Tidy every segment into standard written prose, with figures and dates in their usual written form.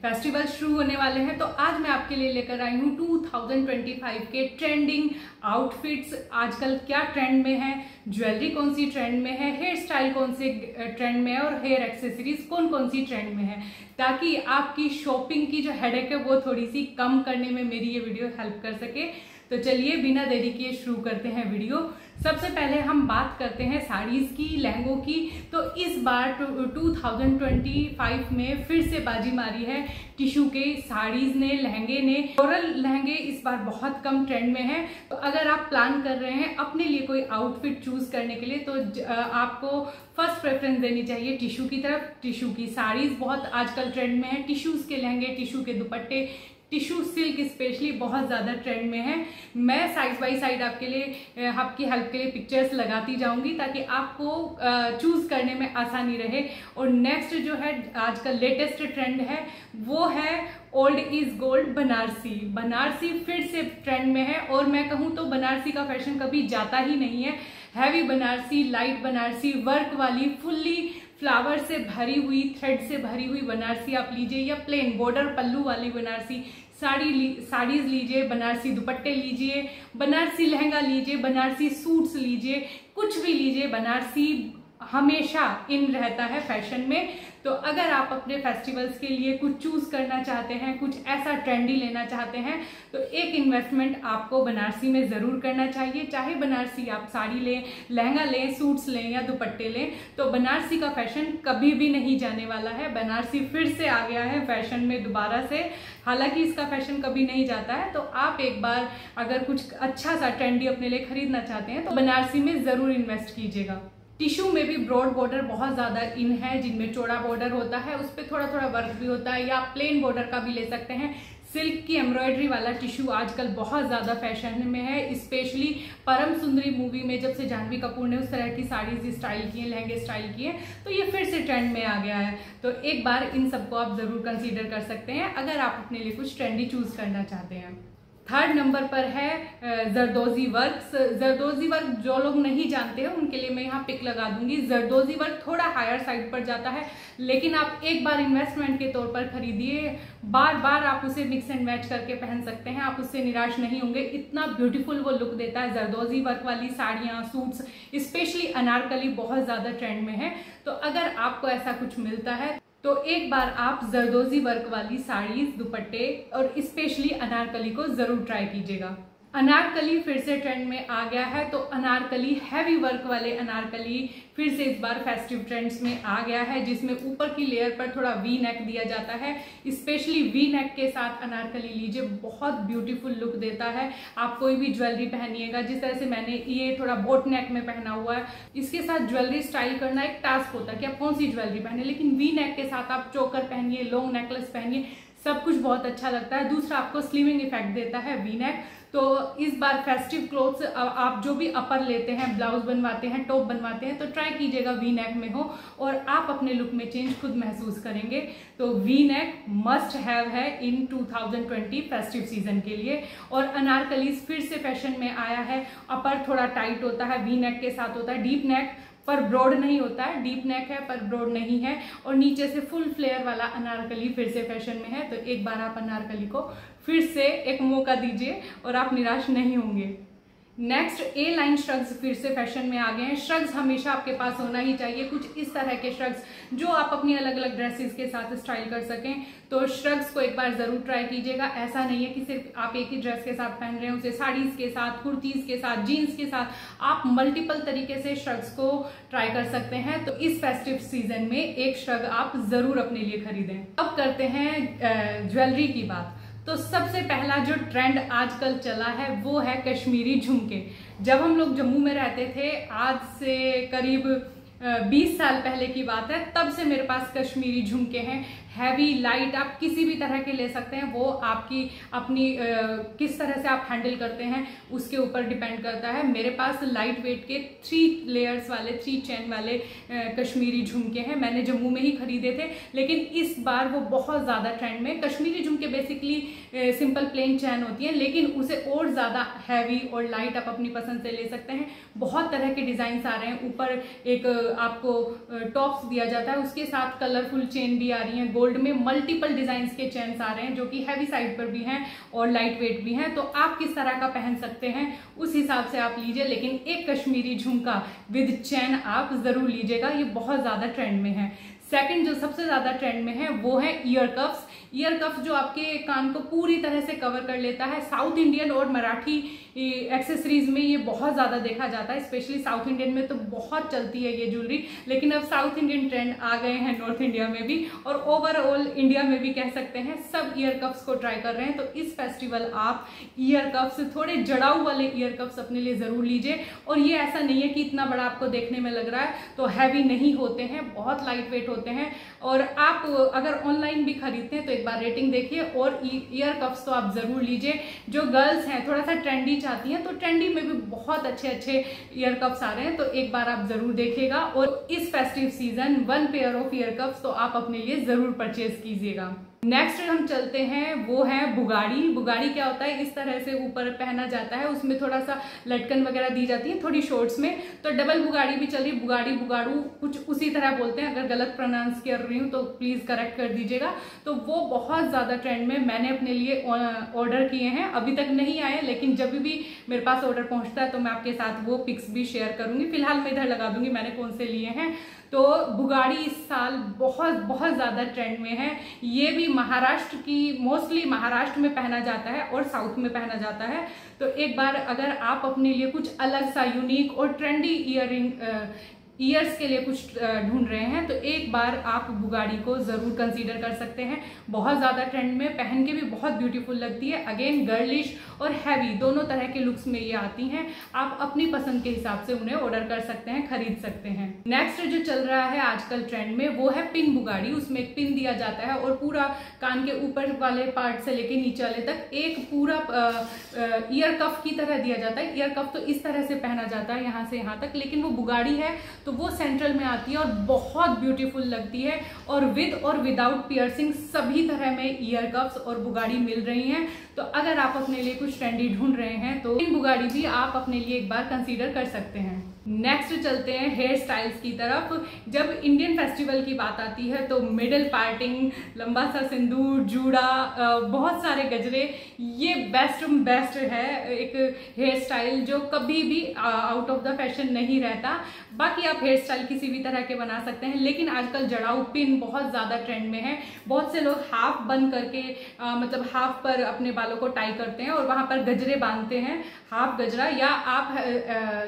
Festival शुरू होने वाले हैं, तो आज मैं आपके लिए लेकर आई हूँ 2025 के ट्रेंडिंग आउटफिट्स। आजकल क्या ट्रेंड में है, ज्वेलरी कौन सी ट्रेंड में है, हेयर स्टाइल कौन से ट्रेंड में है और हेयर एक्सेसरीज कौन कौन सी ट्रेंड में है, ताकि आपकी शॉपिंग की जो हेडेक है वो थोड़ी सी कम करने में मेरी ये वीडियो हेल्प कर सके। तो चलिए बिना देरी किए शुरू करते हैं वीडियो। सबसे पहले हम बात करते हैं साड़ीज की, लहंगों की। तो इस बार 2025 में फिर से बाजी मारी है टिश्यू के साड़ीज ने, लहंगे ने। फ्लोरल लहंगे इस बार बहुत कम ट्रेंड में है। तो अगर आप प्लान कर रहे हैं अपने लिए कोई आउटफिट चूज करने के लिए, तो आपको फर्स्ट प्रेफरेंस देनी चाहिए टिश्यू की तरफ। टिश्यू की साड़ीज बहुत आजकल ट्रेंड में है, टिश्यूज के लहंगे, टिश्यू के दुपट्टे, टिश्यू सिल्क स्पेशली बहुत ज़्यादा ट्रेंड में है। मैं साइड बाय साइड आपके लिए, आपकी हेल्प के लिए पिक्चर्स लगाती जाऊंगी ताकि आपको चूज करने में आसानी रहे। और नेक्स्ट जो है आजकल लेटेस्ट ट्रेंड है वो है old is gold Banarasi. Banarasi फिर से ट्रेंड में है और मैं कहूँ तो बनारसी का फैशन कभी जाता ही नहीं है। Heavy Banarasi, light Banarasi, work वाली, फुल्ली फ्लावर से भरी हुई, थ्रेड से भरी हुई बनारसी आप लीजिए, या प्लेन बॉर्डर पल्लू वाली बनारसी साड़ीज लीजिए, बनारसी दुपट्टे लीजिए, बनारसी लहंगा लीजिए, बनारसी सूट्स लीजिए, कुछ भी लीजिए, बनारसी हमेशा इन रहता है फैशन में। तो अगर आप अपने फेस्टिवल्स के लिए कुछ चूज करना चाहते हैं, कुछ ऐसा ट्रेंडी लेना चाहते हैं, तो एक इन्वेस्टमेंट आपको बनारसी में जरूर करना चाहिए। चाहे बनारसी आप साड़ी लें, लहंगा लें, सूट्स लें या दुपट्टे लें, तो बनारसी का फैशन कभी भी नहीं जाने वाला है। बनारसी फिर से आ गया है फैशन में दोबारा से। हालांकि इसका फैशन कभी नहीं जाता है, तो आप एक बार अगर कुछ अच्छा सा ट्रेंडी अपने लिए खरीदना चाहते हैं तो बनारसी में जरूर इन्वेस्ट कीजिएगा। टिश्यू में भी ब्रॉड बॉर्डर बहुत ज्यादा इन है, जिनमें चौड़ा बॉर्डर होता है, उस पर थोड़ा थोड़ा वर्क भी होता है, या प्लेन बॉर्डर का भी ले सकते हैं। सिल्क की एम्ब्रॉयडरी वाला टिश्यू आजकल बहुत ज्यादा फैशन में है। स्पेशली परम सुंदरी मूवी में जब से जानवी कपूर ने उस तरह की साड़ीज स्टाइल की है, लहंगे स्टाइल किए, तो ये फिर से ट्रेंड में आ गया है। तो एक बार इन सबको आप जरूर कंसीडर कर सकते हैं अगर आप अपने लिए कुछ ट्रेंडी चूज करना चाहते हैं। थर्ड नंबर पर है जरदोजी वर्क। जरदोजी वर्क जो लोग नहीं जानते हैं उनके लिए मैं यहाँ पिक लगा दूंगी। जरदोजी वर्क थोड़ा हायर साइड पर जाता है, लेकिन आप एक बार इन्वेस्टमेंट के तौर पर खरीदिए, बार बार आप उसे मिक्स एंड मैच करके पहन सकते हैं, आप उससे निराश नहीं होंगे। इतना ब्यूटीफुल वो लुक देता है। जरदोजी वर्क वाली साड़ियाँ, सूट्स, स्पेशली अनारकली बहुत ज्यादा ट्रेंड में है। तो अगर आपको ऐसा कुछ मिलता है तो एक बार आप जरदोजी वर्क वाली साड़ीज, दुपट्टे और स्पेशली अनारकली को जरूर ट्राई कीजिएगा। अनारकली फिर से ट्रेंड में आ गया है, तो अनारकली, हैवी वर्क वाले अनारकली फिर से इस बार फेस्टिव ट्रेंड्स में आ गया है, जिसमें ऊपर की लेयर पर थोड़ा वी नेक दिया जाता है। स्पेशली वी नेक के साथ अनारकली लीजिए, बहुत ब्यूटीफुल लुक देता है। आप कोई भी ज्वेलरी पहनिएगा, जिस तरह से मैंने ये थोड़ा बोट नेक में पहना हुआ है, इसके साथ ज्वेलरी स्टाइल करना एक टास्क होता है कि आप कौन सी ज्वेलरी पहने, लेकिन वी नेक के साथ आप चोकर पहनिए, लॉन्ग नेकलेस पहनिए, सब कुछ बहुत अच्छा लगता है। दूसरा आपको स्लीविंग इफेक्ट देता है वी नेक। तो इस बार फेस्टिव क्लोथ्स आप जो भी अपर लेते हैं, ब्लाउज बनवाते हैं, टॉप बनवाते हैं, तो ट्राई कीजिएगा वी नेक में हो, और आप अपने लुक में चेंज खुद महसूस करेंगे। तो वी नेक मस्ट हैव है इन 2020 फेस्टिव सीजन के लिए। और अनारकली फिर से फैशन में आया है। अपर थोड़ा टाइट होता है, वी नेक के साथ होता है, डीप नेक पर ब्रॉड नहीं होता है, डीप नेक है पर ब्रॉड नहीं है, और नीचे से फुल फ्लेयर वाला अनारकली फिर से फैशन में है। तो एक बार आप अनारकली को फिर से एक मौका दीजिए और आप निराश नहीं होंगे। नेक्स्ट ए लाइन श्रग्स फिर से फैशन में आ गए हैं। श्रग्स हमेशा आपके पास होना ही चाहिए, कुछ इस तरह के श्रग्स जो आप अपनी अलग अलग ड्रेसेस के साथ स्टाइल कर सकें। तो श्रग्स को एक बार जरूर ट्राई कीजिएगा। ऐसा नहीं है कि सिर्फ आप एक ही ड्रेस के साथ पहन रहे हैं, उसे साड़ीज के साथ, कुर्तीज के साथ, जीन्स के साथ, आप मल्टीपल तरीके से श्रग्स को ट्राई कर सकते हैं। तो इस फेस्टिव सीजन में एक श्रग आप जरूर अपने लिए खरीदें। अब करते हैं ज्वेलरी की बात। तो सबसे पहला जो ट्रेंड आजकल चला है वो है कश्मीरी झुमके। जब हम लोग जम्मू में रहते थे, आज से करीब 20 साल पहले की बात है, तब से मेरे पास कश्मीरी झुमके हैं। हैवी, लाइट, आप किसी भी तरह के ले सकते हैं, वो आपकी अपनी किस तरह से आप हैंडल करते हैं उसके ऊपर डिपेंड करता है। मेरे पास लाइट वेट के 3 लेयर्स वाले, 3 चेन वाले कश्मीरी झुमके हैं। मैंने जम्मू में ही खरीदे थे, लेकिन इस बार वो बहुत ज़्यादा ट्रेंड में। कश्मीरी झुमके बेसिकली सिंपल प्लेन चैन होती है, लेकिन उसे और ज़्यादा हैवी और लाइट आप अपनी पसंद से ले सकते हैं। बहुत तरह के डिज़ाइन आ रहे हैं। ऊपर एक आपको टॉप्स दिया जाता है, उसके साथ कलरफुल चेन भी आ रही है, गोल्ड में मल्टीपल डिजाइन के चेन्स आ रहे हैं जो कि हैवी साइड पर भी हैं और लाइट वेट भी हैं। तो आप किस तरह का पहन सकते हैं उस हिसाब से आप लीजिए, लेकिन एक कश्मीरी झुमका विद चैन आप जरूर लीजिएगा, ये बहुत ज्यादा ट्रेंड में है। सेकंड जो सबसे ज्यादा ट्रेंड में है वो है ईयर कफ्स। ईयर कफ जो आपके कान को पूरी तरह से कवर कर लेता है। साउथ इंडियन और मराठी एक्सेसरीज में ये बहुत ज्यादा देखा जाता है, स्पेशली साउथ इंडियन में तो बहुत चलती है ये ज्वेलरी, लेकिन अब साउथ इंडियन ट्रेंड आ गए हैं नॉर्थ इंडिया में भी और ओवरऑल इंडिया में भी कह सकते हैं, सब ईयर कफ्स को ट्राई कर रहे हैं। तो इस फेस्टिवल आप ईयर कफ्स, थोड़े जड़ाऊ वाले ईयर कफ्स अपने लिए जरूर लीजिए। और ये ऐसा नहीं है कि इतना बड़ा आपको देखने में लग रहा है, तो हैवी नहीं होते हैं, बहुत लाइट वेट होते हैं। और आप अगर ऑनलाइन भी खरीदते हैं तो एक बार रेटिंग देखिए। और ईयर कफ्स तो आप जरूर लीजिए। जो गर्ल्स हैं थोड़ा सा ट्रेंडी चाहती हैं, तो ट्रेंडी में भी बहुत अच्छे अच्छे ईयर कफ्स आ रहे हैं, तो एक बार आप जरूर देखिएगा। और इस festive season 1 pair of year coughs तो आप अपने लिए जरूर परचेज कीजिएगा। नेक्स्ट हम चलते हैं वो है बुगाड़ी। बुगाड़ी क्या होता है, इस तरह से ऊपर पहना जाता है, उसमें थोड़ा सा लटकन वगैरह दी जाती है थोड़ी शॉर्ट्स में। तो डबल बुगाड़ी भी चल रही है, बुगाड़ी बुगाड़ू कुछ उसी तरह बोलते हैं, अगर गलत प्रोनाउंस कर रही हूँ तो प्लीज करेक्ट कर दीजिएगा। तो वो बहुत ज्यादा ट्रेंड में, मैंने अपने लिए ऑर्डर किए हैं, अभी तक नहीं आए, लेकिन जब भी मेरे पास ऑर्डर पहुंचता है तो मैं आपके साथ वो पिक्स भी शेयर करूंगी। फिलहाल मैं इधर लगा दूंगी मैंने कौन से लिए हैं। तो बुगाड़ी इस साल बहुत बहुत ज्यादा ट्रेंड में है। ये भी महाराष्ट्र की, मोस्टली महाराष्ट्र में पहना जाता है और साउथ में पहना जाता है। तो एक बार अगर आप अपने लिए कुछ अलग सा यूनिक और ट्रेंडी ईयर्स के लिए कुछ ढूंढ रहे हैं तो एक बार आप बुगाड़ी को जरूर कंसीडर कर सकते हैं। बहुत ज्यादा ट्रेंड में, पहन के भी बहुत ब्यूटीफुल लगती है। अगेन गर्लिश और हैवी दोनों तरह के लुक्स में ये आती हैं। आप अपनी पसंद के हिसाब से उन्हें ऑर्डर कर सकते हैं, खरीद सकते हैं। नेक्स्ट जो चल रहा है आजकल ट्रेंड में वो है पिन बुगाड़ी। उसमें एक पिन दिया जाता है और पूरा कान के ऊपर वाले पार्ट से लेके नीचे वाले तक एक पूरा ईयर कफ की तरह दिया जाता है। ईयर कफ तो इस तरह से पहना जाता है यहाँ से यहाँ तक, लेकिन वो बुगाड़ी है तो वो सेंट्रल में आती है और बहुत ब्यूटीफुल लगती है। और विद और विदाउट पियर्सिंग सभी तरह में ईयर कफ्स और बुगाड़ी मिल रही हैं। तो अगर आप अपने लिए कुछ ट्रेंडी ढूंढ रहे हैं तो इन बुगाड़ी भी आप अपने लिए एक बार कंसीडर कर सकते हैं। नेक्स्ट चलते हैं हेयर स्टाइल्स की तरफ। जब इंडियन फेस्टिवल की बात आती है तो मिडल पार्टिंग, लंबा सा सिंदूर, जूड़ा, बहुत सारे गजरे, ये बेस्ट है एक हेयर स्टाइल जो कभी भी आउट ऑफ द फैशन नहीं रहता। बाकी आप हेयर स्टाइल किसी भी तरह के बना सकते हैं, लेकिन आजकल जड़ाऊ पिन बहुत ज्यादा ट्रेंड में है। बहुत से लोग हाफ बन करके मतलब हाफ पर अपने बालों को टाई करते हैं और वहां पर गजरे बांधते हैं, हाफ गजरा, या आप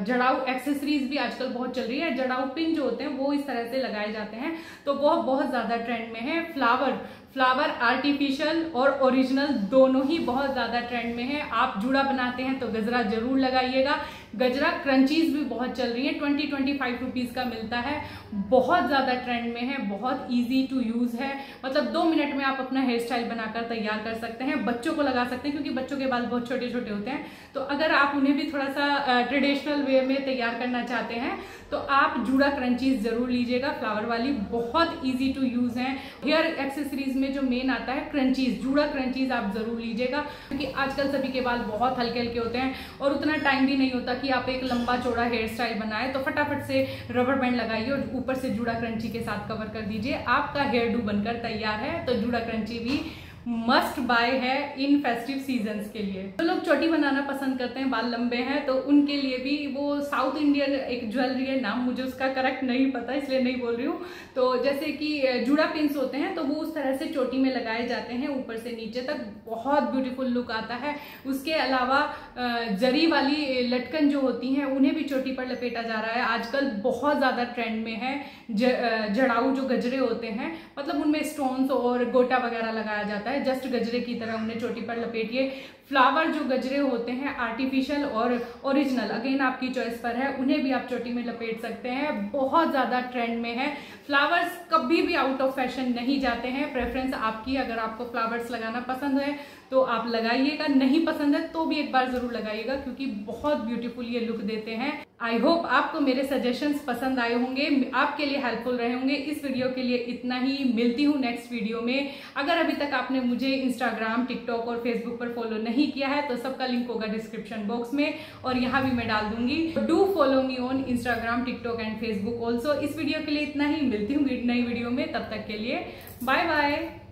जड़ाऊ एक्सेसरीज भी आजकल बहुत चल रही है। जड़ाऊ पिन जो होते हैं वो इस तरह से लगाए जाते हैं, तो वो बहुत ज्यादा ट्रेंड में है। फ्लावर आर्टिफिशियल और ओरिजिनल दोनों ही बहुत ज्यादा ट्रेंड में है। आप जूड़ा बनाते हैं तो गजरा जरूर लगाइएगा। गजरा क्रंचीज भी बहुत चल रही है, 20-25 रुपीज का मिलता है, बहुत ज्यादा ट्रेंड में है, बहुत इजी टू यूज है। मतलब 2 मिनट में आप अपना हेयर स्टाइल बनाकर तैयार कर सकते हैं। बच्चों को लगा सकते हैं क्योंकि बच्चों के बाल बहुत छोटे छोटे होते हैं, तो अगर आप उन्हें भी थोड़ा सा ट्रेडिशनल वे में तैयार करना चाहते हैं तो आप जूड़ा क्रंचीज जरूर लीजिएगा, फ्लावर वाली, बहुत इजी टू यूज है। हेयर एक्सेसरीज में जो मेन आता है क्रंचीज, जूड़ा क्रंचीज आप जरूर लीजिएगा, क्योंकि आजकल सभी के बाल बहुत हल्के हल्के होते हैं और उतना टाइम भी नहीं होता कि आप एक लंबा चौड़ा हेयर स्टाइल बनाए। तो फटाफट से रबर बैंड लगाइए और ऊपर से जूड़ा क्रंची के साथ कवर कर दीजिए, आपका हेयर डू बनकर तैयार है। तो जूड़ा क्रंची भी मस्ट बाय है इन फेस्टिव सीजन्स के लिए। जो लोग चोटी बनाना पसंद करते हैं, बाल लंबे हैं, तो उनके लिए भी वो साउथ इंडियन एक ज्वेलरी है, नाम मुझे उसका करेक्ट नहीं पता इसलिए नहीं बोल रही हूँ। तो जैसे कि जूड़ा पिन्स होते हैं तो वो उस तरह से चोटी में लगाए जाते हैं ऊपर से नीचे तक, बहुत ब्यूटीफुल लुक आता है। उसके अलावा जरी वाली लटकन जो होती हैं उन्हें भी चोटी पर लपेटा जा रहा है, आजकल बहुत ज्यादा ट्रेंड में है। जड़ाऊ जो गजरे होते हैं, मतलब उनमें स्टोन्स और गोटा वगैरह लगाया जाता है, जस्ट गजरे की तरह उन्हें चोटी पर लपेटिए। फ्लावर जो गजरे होते हैं आर्टिफिशियल और ओरिजिनल, अगेन आपकी चॉइस पर है, उन्हें भी आप चोटी में लपेट सकते हैं, बहुत ज्यादा ट्रेंड में है। फ्लावर्स कभी भी आउट ऑफ फैशन नहीं जाते हैं, प्रेफरेंस आपकी। अगर आपको फ्लावर्स लगाना पसंद है तो आप लगाइएगा, नहीं पसंद है तो भी एक बार जरूर लगाइएगा क्योंकि बहुत ब्यूटीफुल ये लुक देते हैं। आई होप आपको मेरे सजेशंस पसंद आए होंगे, आपके लिए हेल्पफुल रहे होंगे। इस वीडियो के लिए इतना ही, मिलती हूँ नेक्स्ट वीडियो में। अगर अभी तक आपने मुझे इंस्टाग्राम, टिकटॉक और फेसबुक पर फॉलो नहीं किया है तो सबका लिंक होगा डिस्क्रिप्शन बॉक्स में और यहाँ भी मैं डाल दूंगी। Do follow me on Instagram, TikTok and Facebook also. इस वीडियो के लिए इतना ही, मिलती हूँ नई वीडियो में, तब तक के लिए बाय बाय।